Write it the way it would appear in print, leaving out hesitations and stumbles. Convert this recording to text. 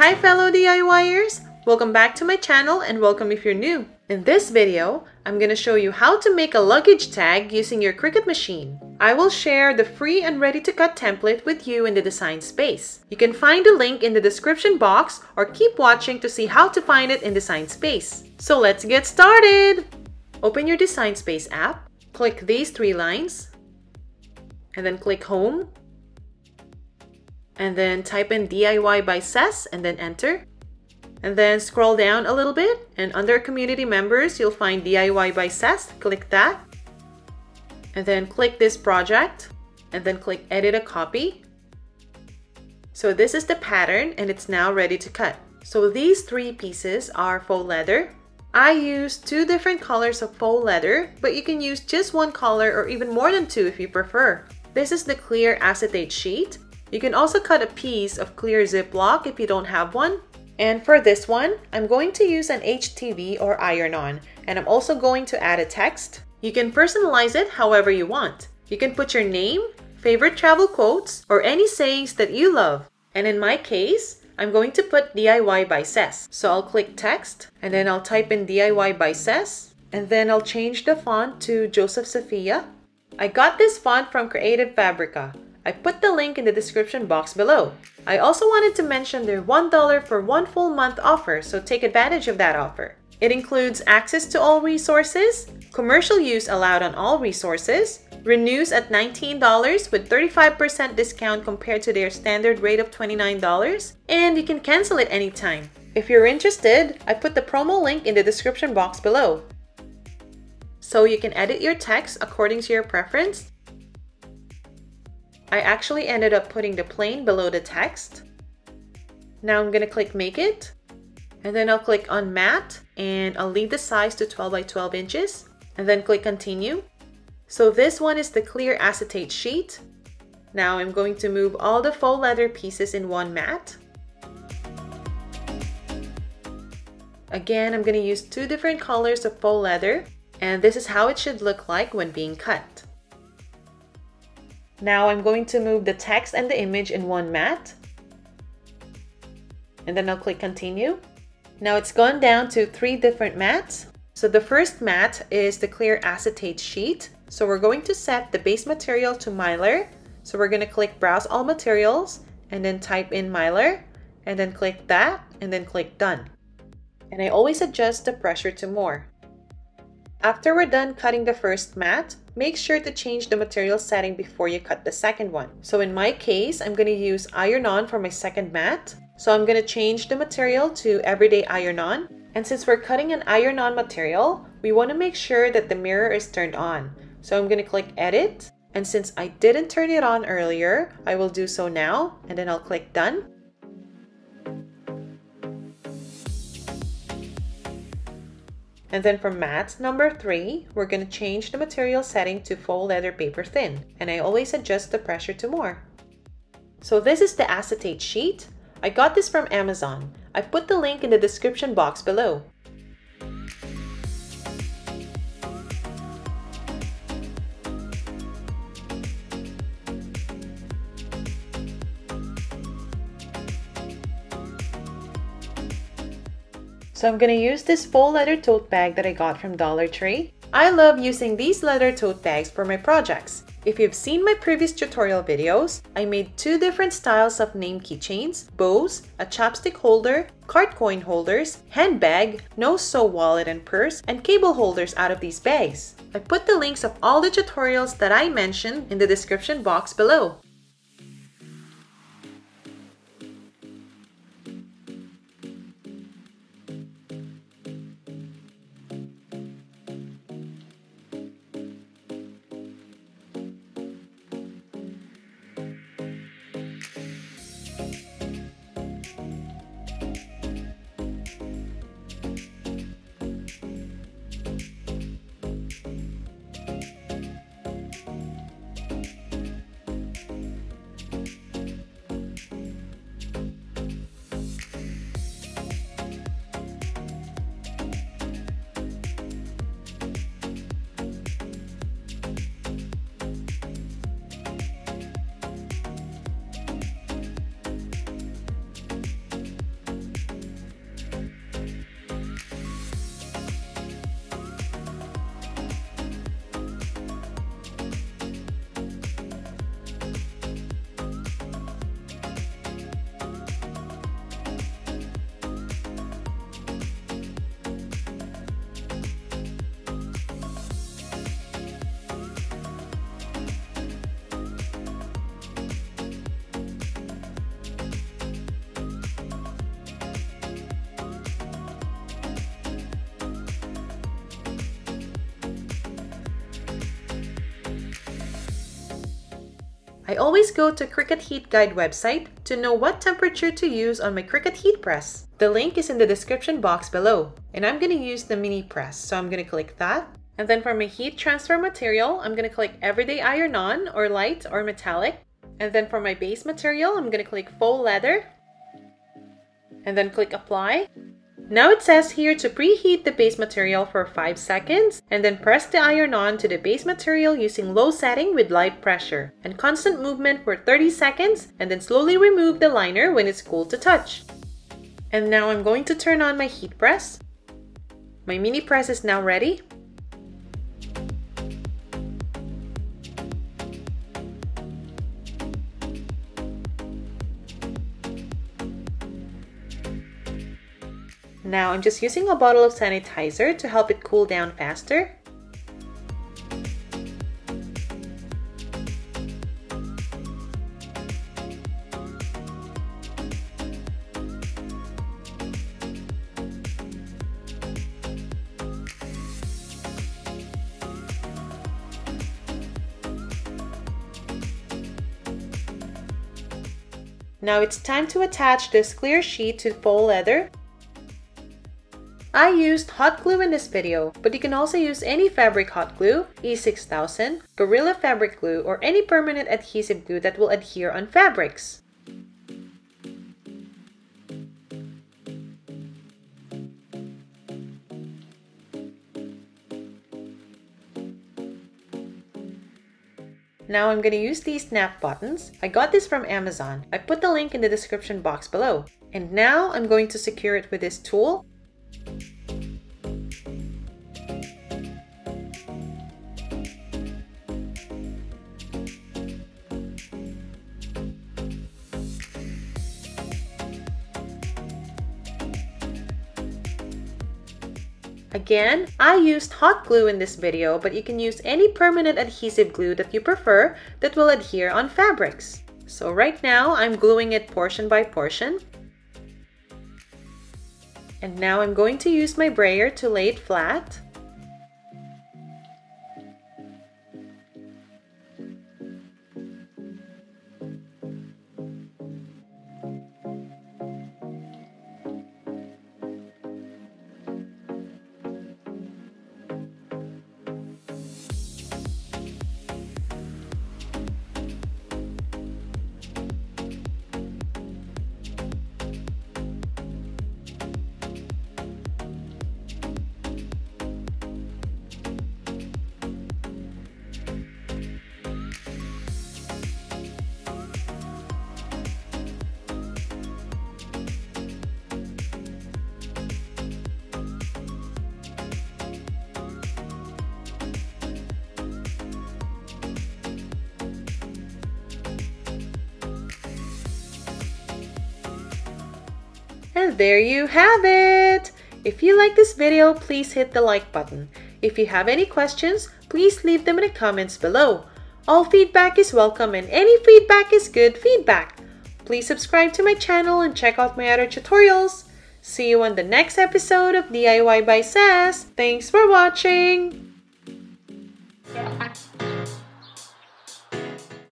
Hi fellow DIYers! Welcome back to my channel and welcome if you're new. In this video, I'm going to show you how to make a luggage tag using your Cricut machine. I will share the free and ready to cut template with you in the design space. You can find the link in the description box or keep watching to see how to find it in Design Space. So let's get started! Open your Design Space app, click these three lines, and then click Home. And then type in DIY by Cess and then enter. And then scroll down a little bit and under community members, you'll find DIY by Cess. Click that. And then click this project and then click edit a copy. So this is the pattern and it's now ready to cut. So these three pieces are faux leather. I used two different colors of faux leather, but you can use just one color or even more than two if you prefer. This is the clear acetate sheet. You can also cut a piece of clear Ziploc if you don't have one. And for this one, I'm going to use an HTV or iron-on, and I'm also going to add a text. You can personalize it however you want. You can put your name, favorite travel quotes, or any sayings that you love. And in my case, I'm going to put DIY by Cess. So I'll click text, and then I'll type in DIY by Cess, and then I'll change the font to Joseph Sophia. I got this font from Creative Fabrica. I put the link in the description box below. I also wanted to mention their $1 for 1 full month offer, so take advantage of that offer. It includes access to all resources, commercial use allowed on all resources, renews at $19 with 35% discount compared to their standard rate of $29, and you can cancel it anytime. If you're interested, I put the promo link in the description box below. So you can edit your text according to your preference. I actually ended up putting the plain below the text. Now I'm going to click Make It. And then I'll click on Matte. And I'll leave the size to 12 by 12 inches. And then click Continue. So this one is the clear acetate sheet. Now I'm going to move all the faux leather pieces in one mat. Again, I'm going to use two different colors of faux leather. And this is how it should look like when being cut. Now I'm going to move the text and the image in one mat. And then I'll click Continue. Now it's gone down to 3 different mats. So the first mat is the clear acetate sheet. So we're going to set the base material to Mylar. So we're going to click Browse All Materials and then type in Mylar and then click that and then click Done. And I always adjust the pressure to more. After we're done cutting the first mat, make sure to change the material setting before you cut the second one. So in my case, I'm going to use iron-on for my second mat. So I'm going to change the material to everyday iron-on. And since we're cutting an iron-on material, we want to make sure that the mirror is turned on. So I'm going to click Edit. And since I didn't turn it on earlier, I will do so now. And then I'll click Done. And then for mat number 3, we're going to change the material setting to faux leather paper thin. And I always adjust the pressure to more. So this is the acetate sheet. I got this from Amazon. I put the link in the description box below. So I'm going to use this faux leather tote bag that I got from Dollar Tree. I love using these leather tote bags for my projects. If you've seen my previous tutorial videos, I made 2 different styles of name keychains, bows, a chapstick holder, card coin holders, handbag, no-sew wallet and purse, and cable holders out of these bags. I put the links of all the tutorials that I mentioned in the description box below. I always go to Cricut Heat Guide website to know what temperature to use on my Cricut heat press. The link is in the description box below. And I'm going to use the mini press, so I'm going to click that. And then for my heat transfer material, I'm going to click Everyday Iron-On or Light or Metallic. And then for my base material, I'm going to click Faux Leather. And then click Apply. Now it says here to preheat the base material for 5 seconds and then press the iron-on to the base material using low setting with light pressure and constant movement for 30 seconds and then slowly remove the liner when it's cool to touch. And now I'm going to turn on my heat press. My mini press is now ready. Now I'm just using a bottle of sanitizer to help it cool down faster. Now it's time to attach this clear sheet to faux leather. I used hot glue in this video, but you can also use any fabric hot glue, E6000, Gorilla fabric glue, or any permanent adhesive glue that will adhere on fabrics. Now I'm going to use these snap buttons. I got this from Amazon. I put the link in the description box below. And now I'm going to secure it with this tool. Again, I used hot glue in this video, but you can use any permanent adhesive glue that you prefer that will adhere on fabrics. So right now, I'm gluing it portion by portion. And now I'm going to use my brayer to lay it flat. And there you have it! If you like this video, please hit the like button. If you have any questions, please leave them in the comments below. All feedback is welcome and any feedback is good feedback. Please subscribe to my channel and check out my other tutorials. See you on the next episode of DIY by Sass. Thanks for watching!